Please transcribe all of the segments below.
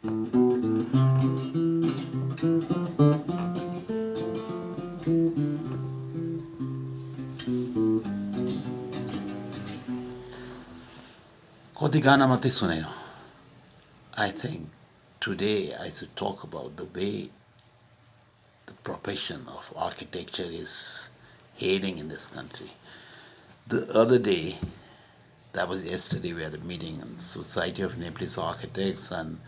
कति गाना मात्रै सुनेन. I think today I should talk about the way the profession of architecture is heading in this country. The other day, that was yesterday, we had a meeting in Society of Nepalese Architects, and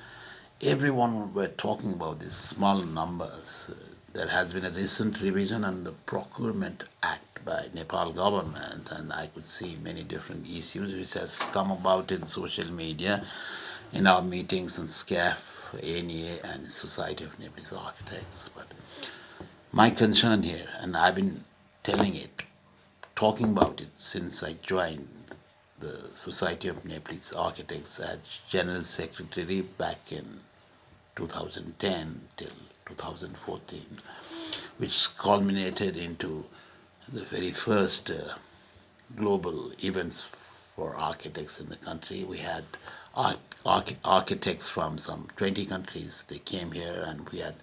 everyone were talking about these small numbers. There has been a recent revision on the Procurement Act by Nepal government, and I could see many different issues which has come about in social media, in our meetings in SCAF, ANA, and Society of Nepalese Architects. But my concern here, and I've been telling it, talking about it since I joined the Society of Nepalese Architects as General Secretary back in 2010 till 2014, which culminated into the very first global events for architects in the country. We had architects from some 20 countries. They came here, and we had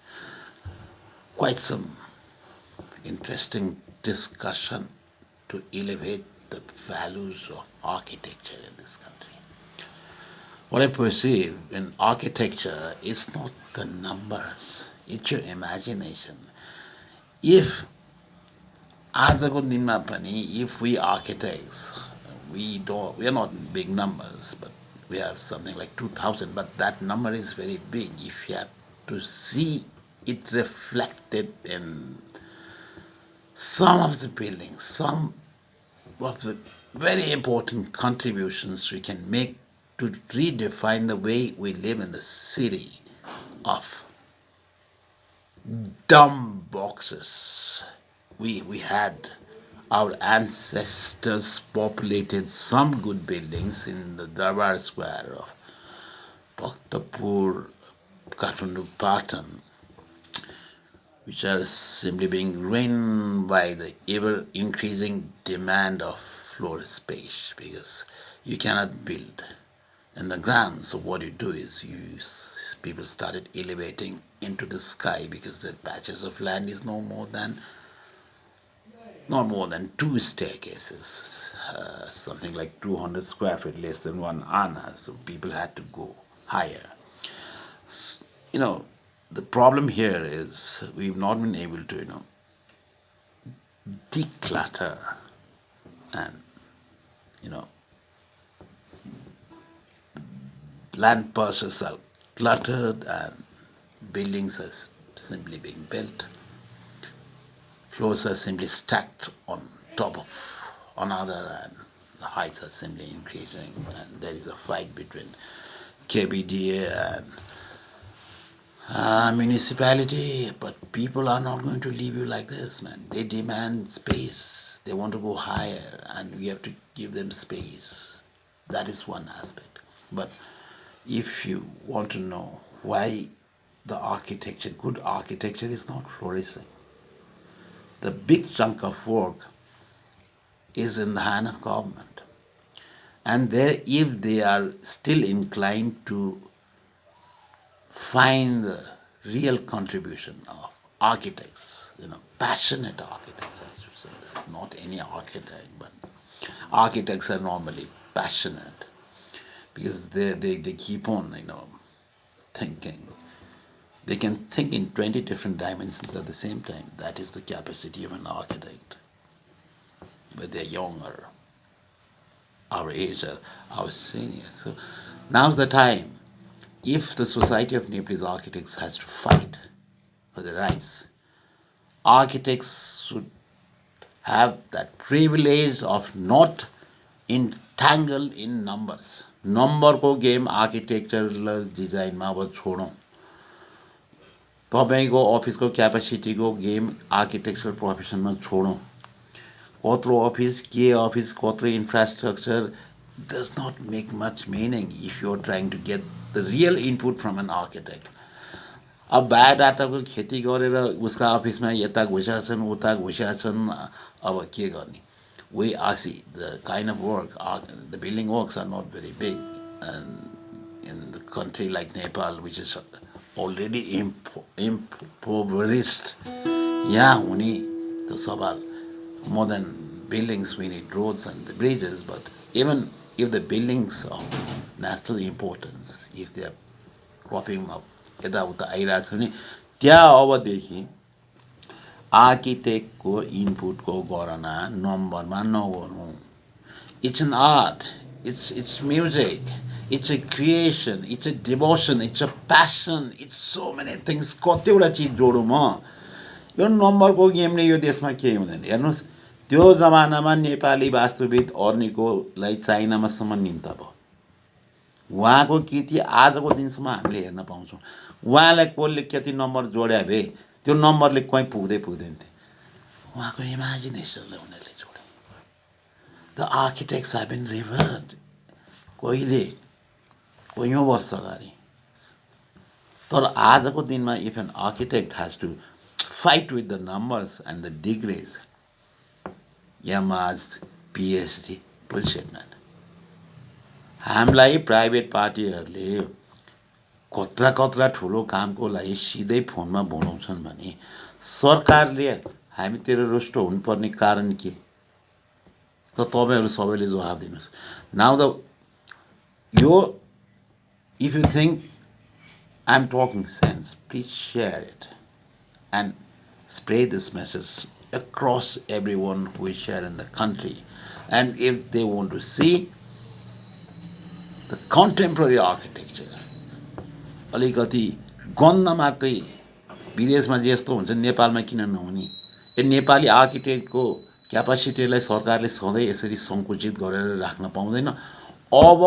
quite some interesting discussion to elevate the values of architecture in this country. What I perceive in architecture is not the numbers, it's your imagination. If आजको दिनमा पनि, if we architects, we are not in big numbers, but we have something like 2,000, but that number is very big. If you have to see it reflected in some of the buildings, some of the very important contributions we can make to redefine the way we live in the city of dumb boxes. We had our ancestors populated some good buildings in the Durbar square of Bhaktapur, Kathmandu, Patan, which are simply being ruined by the ever increasing demand of floor space, because you cannot build in the ground. So what you do is people started elevating into the sky, because the patches of land is no more than two staircases, something like 200 square feet, less than 1 anna. So people had to go higher. You know, the problem here is we've not been able to, declutter, and, land parcels are cluttered, and buildings are simply being built. Floors are simply stacked on top of another, and the heights are simply increasing, and there is a fight between KBDA and municipality. But people are not going to leave you like this, man. They demand space. They want to go higher, and we have to give them space. That is one aspect. But if you want to know why the good architecture is not flourishing, the big chunk of work is in the hand of government. And if they are still inclined to find the real contribution of architects, passionate architects, I should say that, not any architect, but architects are normally passionate, because they keep on, thinking. They can think in 20 different dimensions at the same time. That is the capacity of an architect. But they're younger, our age, our seniors. So now's the time. If the Society of Nepalese Architects has to fight for the rights, architects should have that privilege of not entangled in numbers. Number ko game architectural design ma अब छोडौं. तपाईँको अफिसको क्यापेसिटीको game architectural प्रोफेसनमा छोडौँ. कत्रो office, के office, कत्रो infrastructure does not make much meaning if you're trying to get the real input from an architect. अब बायोडाटाको खेती गरेर उसका अफिसमा यता घुसेका छन्, उता घुसेका छन्, अब के गर्ने? We see the kind of work, the building works are not very big, and in the country like Nepal, which is already impoverished, yeah, we need the sabal. More than buildings, we need roads and the bridges. But even if the buildings of national importance, if they are cropping up, यताउता आइरहेको छ भने त्यहाँ अबदेखि आर्किटेक्टको इनपुटको गणना नम्बरमा नगर्नु. It's an art, it's music, it's a creation, it's a devotion, it's a passion, it's so many things. कतिवटा चिज जोडौँ म. यो नम्बरको गेमले यो देशमा केही हुँदैन. हेर्नुहोस्, त्यो जमानामा नेपाली वास्तुविद अर्नीकोलाई चाइनामासम्म निम्ता भयो. उहाँको कृति आजको दिनसम्म हामीले हेर्न पाउँछौँ. उहाँलाई कसले कति नम्बर जोड्या भए त्यो नम्बरले कहीँ पुग्दैन थियो. उहाँको इमेजिनेसनले उनीहरूले जोडे. The architects have been revered. कहिले कयौँ वर्ष अगाडि. तर आजको दिनमा if an architect has to fight with the numbers and the degrees, Yama's PhD, bullshit, man. हामीलाई प्राइभेट पार्टीहरूले कत्रा ठुलो कामको लागि सिधै फोनमा बोलाउँछन् भने सरकारले हामीतिर रुष्ट हुनुपर्ने कारण के? त तपाईहरु सबैले जवाफ दिनुस्. Now if you think I'm talking sense, please share it and spread this message across everyone who is here in the country. And if they want to see the contemporary architecture, अलिकति गन्ध मात्रै विदेशमा जस्तो हुन्छ नेपालमा किन नहुने? नेपाली आर्किटेक्टको क्यापासिटीलाई सरकारले सधैँ यसरी संकुचित गरेर राख्न पाउँदैन. अब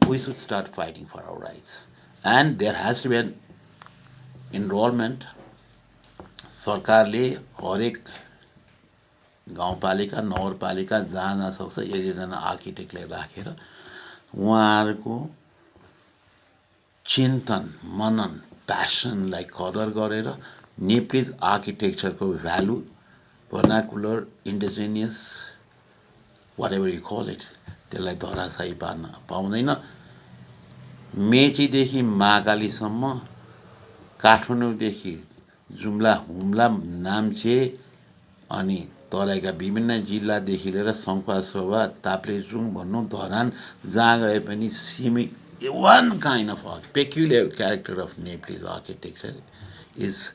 we should start fighting for our rights, and there has to be an enrollment. सरकारले हरेक गाउँपालिका नगरपालिका जहाँ सक्छ एकजना आर्किटेक्टलाई राखेर उहाँहरुको चिन्तन मनन प्यासनलाई कदर गरेर नेप्लिज आर्किटेक्चरको value vernacular indigenous whatever you call it त्यसलाई धराशायी पार्न पाउँदैन. मेचीदेखि महाकालीसम्म, काठमाडौँदेखि जुम्ला हुम्ला नाम्चे अनि तराईका विभिन्न जिल्लादेखि लिएर सङ्खुवासभा ताप्लेजुङ भन्नु धरान जहाँ गए पनि one kind of peculiar character of Nepalese architecture is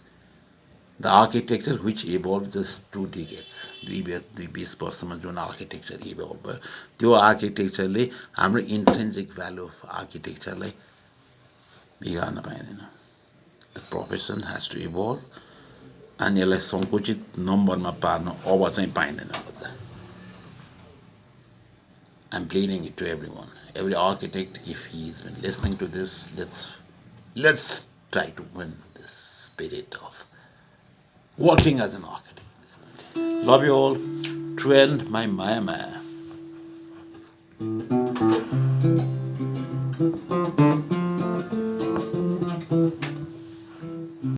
the architecture which evolved just 2 decades. 20 वर्षमा जुन आर्किटेक्चर इभल्भ भयो त्यो आर्किटेक्चरले हाम्रो इन्ट्रिन्सिक भ्यालु अफ आर्किटेक्चरलाई बिगार्न पाइदैन. The profession has to evolve and यसलाई संकुचित नम्बरमा पार्न अब चाहिँ पाइदैन. I'm pleading it to everyone, every architect, if he's been listening to this, let's try to win this spirit of working as an architect in this country. Love you all. To end my Maya Maya.